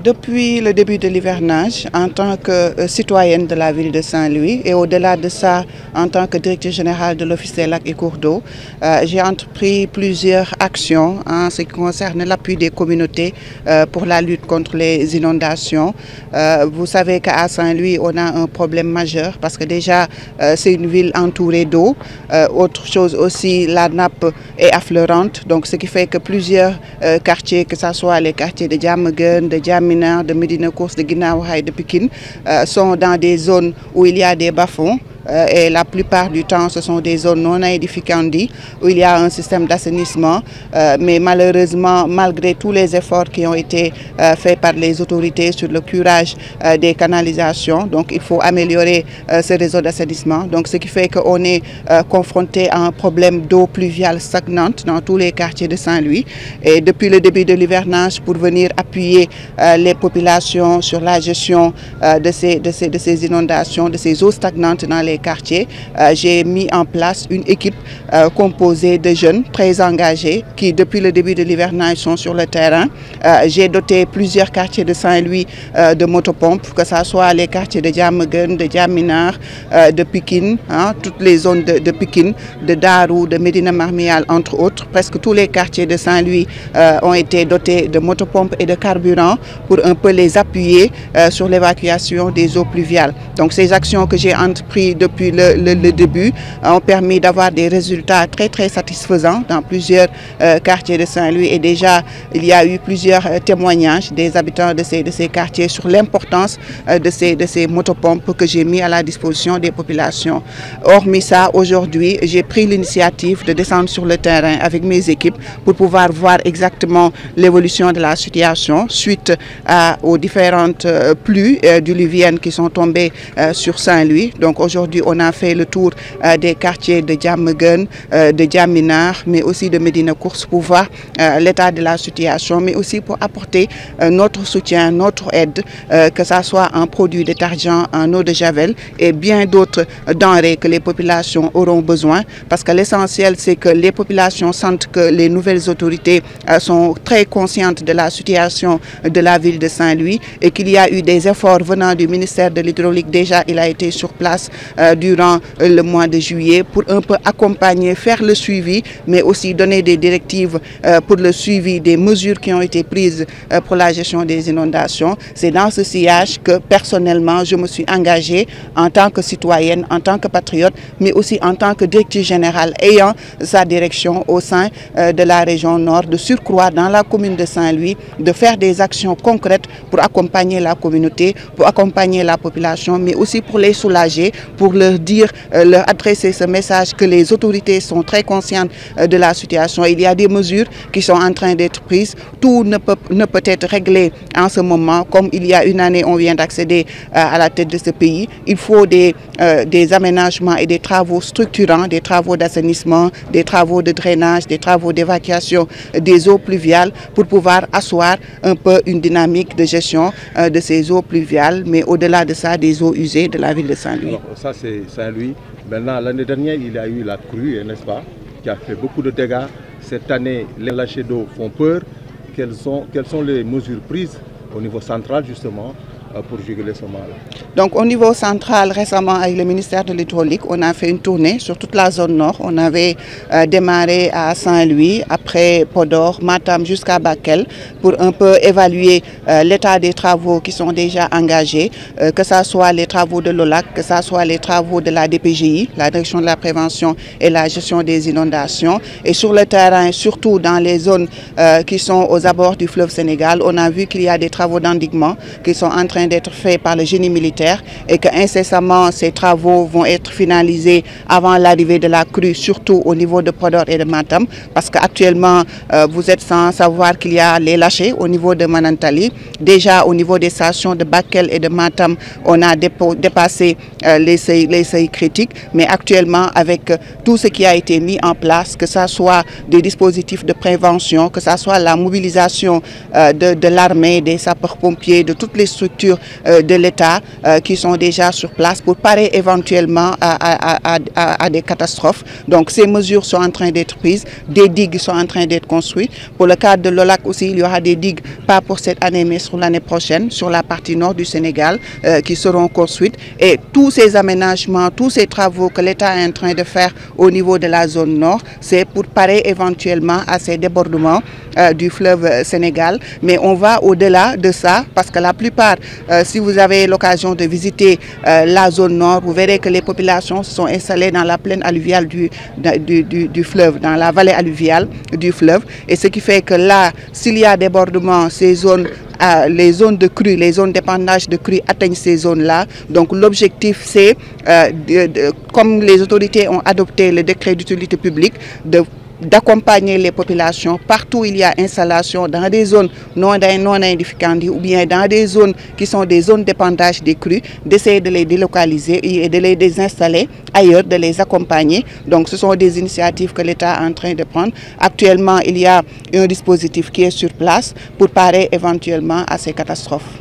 Depuis le début de l'hivernage, en tant que citoyenne de la ville de Saint-Louis et au-delà de ça, en tant que directeur général de l'Office des lacs et cours d'eau, j'ai entrepris plusieurs actions en ce qui concerne l'appui des communautés pour la lutte contre les inondations. Vous savez qu'à Saint-Louis, on a un problème majeur parce que déjà, c'est une ville entourée d'eau. Autre chose aussi, la nappe est affleurante, donc ce qui fait que plusieurs quartiers, que ce soit les quartiers de Diamaguène, de Diamina, de Médina Course, de Guinaw Rail, de Pikine, sont dans des zones où il y a des bas-fonds. Et la plupart du temps, ce sont des zones non aedificantes où il y a un système d'assainissement. Mais malheureusement, malgré tous les efforts qui ont été faits par les autorités sur le curage des canalisations, donc il faut améliorer ce réseau d'assainissement. Donc ce qui fait qu'on est confronté à un problème d'eau pluviale stagnante dans tous les quartiers de Saint-Louis. Et depuis le début de l'hivernage, pour venir appuyer les populations sur la gestion de ces inondations, de ces eaux stagnantes dans les quartiers, j'ai mis en place une équipe composée de jeunes très engagés qui, depuis le début de l'hivernage, sont sur le terrain. J'ai doté plusieurs quartiers de Saint-Louis de motopompes, que ce soit les quartiers de Diamaguène, de Diaminar, de Pikine, toutes les zones de Pikine, de Darou, de Médina Marmial, entre autres. Presque tous les quartiers de Saint-Louis ont été dotés de motopompes et de carburant pour un peu les appuyer sur l'évacuation des eaux pluviales. Donc ces actions que j'ai entreprises depuis le début ont permis d'avoir des résultats très satisfaisants dans plusieurs quartiers de Saint-Louis, et déjà il y a eu plusieurs témoignages des habitants de ces quartiers sur l'importance de ces motopompes que j'ai mis à la disposition des populations. Hormis ça, aujourd'hui, j'ai pris l'initiative de descendre sur le terrain avec mes équipes pour pouvoir voir exactement l'évolution de la situation suite aux différentes pluies diluviennes qui sont tombées sur Saint-Louis. Donc aujourd'hui, on a fait le tour des quartiers de Diamaguène, de Diaminar, mais aussi de Médina Course pour voir l'état de la situation, mais aussi pour apporter notre soutien, notre aide, que ce soit en produits détergents, en eau de javel et bien d'autres denrées que les populations auront besoin. Parce que l'essentiel, c'est que les populations sentent que les nouvelles autorités sont très conscientes de la situation de la ville de Saint-Louis et qu'il y a eu des efforts venant du ministère de l'Hydraulique. Déjà, il a été sur place durant le mois de juillet pour un peu accompagner, faire le suivi, mais aussi donner des directives pour le suivi des mesures qui ont été prises pour la gestion des inondations. C'est dans ce sillage que personnellement, je me suis engagée en tant que citoyenne, en tant que patriote, mais aussi en tant que directrice générale ayant sa direction au sein de la région Nord, de surcroît dans la commune de Saint-Louis, de faire des actions concrètes pour accompagner la communauté, pour accompagner la population, mais aussi pour les soulager, pour leur dire, leur adresser ce message que les autorités sont très conscientes de la situation. Il y a des mesures qui sont en train d'être prises. Tout ne peut être réglé en ce moment. Comme il y a une année, on vient d'accéder à la tête de ce pays. Il faut des aménagements et des travaux structurants, des travaux d'assainissement, des travaux de drainage, des travaux d'évacuation des eaux pluviales pour pouvoir asseoir un peu une dynamique de gestion de ces eaux pluviales, mais au-delà de ça, des eaux usées de la ville de Saint-Louis. Alors, ça, c'est Saint-Louis. Maintenant, l'année dernière, il y a eu la crue, n'est-ce pas, qui a fait beaucoup de dégâts. Cette année, les lâchers d'eau font peur. Quelles sont les mesures prises au niveau central, justement, pour juguler ce mal? Donc au niveau central, récemment avec le ministère de l'Hydraulique, on a fait une tournée sur toute la zone nord. On avait démarré à Saint-Louis, après Podor, Matam jusqu'à Bakel pour un peu évaluer l'état des travaux qui sont déjà engagés, que ce soit les travaux de l'OLAC, que ce soit les travaux de la DPGI, la Direction de la prévention et la gestion des inondations. Et sur le terrain, surtout dans les zones qui sont aux abords du fleuve Sénégal, on a vu qu'il y a des travaux d'endiguement qui sont en train d'être faits par le génie militaire et que incessamment ces travaux vont être finalisés avant l'arrivée de la crue, surtout au niveau de Podor et de Matam, parce qu'actuellement vous êtes sans savoir qu'il y a les lâchers au niveau de Manantali. Déjà au niveau des stations de Bakel et de Matam, on a dépassé les seuils critiques, mais actuellement avec tout ce qui a été mis en place, que ce soit des dispositifs de prévention, que ce soit la mobilisation de l'armée, des sapeurs-pompiers, de toutes les structures structures de l'État qui sont déjà sur place pour parer éventuellement à des catastrophes. Donc ces mesures sont en train d'être prises, des digues sont en train d'être construites. Pour le cadre de l'OLAC aussi, il y aura des digues, pas pour cette année mais sur l'année prochaine, sur la partie nord du Sénégal qui seront construites. Et tous ces aménagements, tous ces travaux que l'État est en train de faire au niveau de la zone nord, c'est pour parer éventuellement à ces débordements du fleuve Sénégal. Mais on va au-delà de ça parce que la plupart, si vous avez l'occasion de visiter la zone nord, vous verrez que les populations se sont installées dans la plaine alluviale du fleuve, dans la vallée alluviale du fleuve. Et ce qui fait que là, s'il y a débordement, ces zones, les zones de crue, les zones d'épandage de crue atteignent ces zones-là. Donc l'objectif, c'est, comme les autorités ont adopté le décret d'utilité publique, d'accompagner les populations partout où il y a installation dans des zones non aedificantes ou bien dans des zones qui sont des zones d'épandage des crues, d'essayer de les délocaliser et de les désinstaller ailleurs, de les accompagner. Donc ce sont des initiatives que l'État est en train de prendre. Actuellement, il y a un dispositif qui est sur place pour parer éventuellement à ces catastrophes.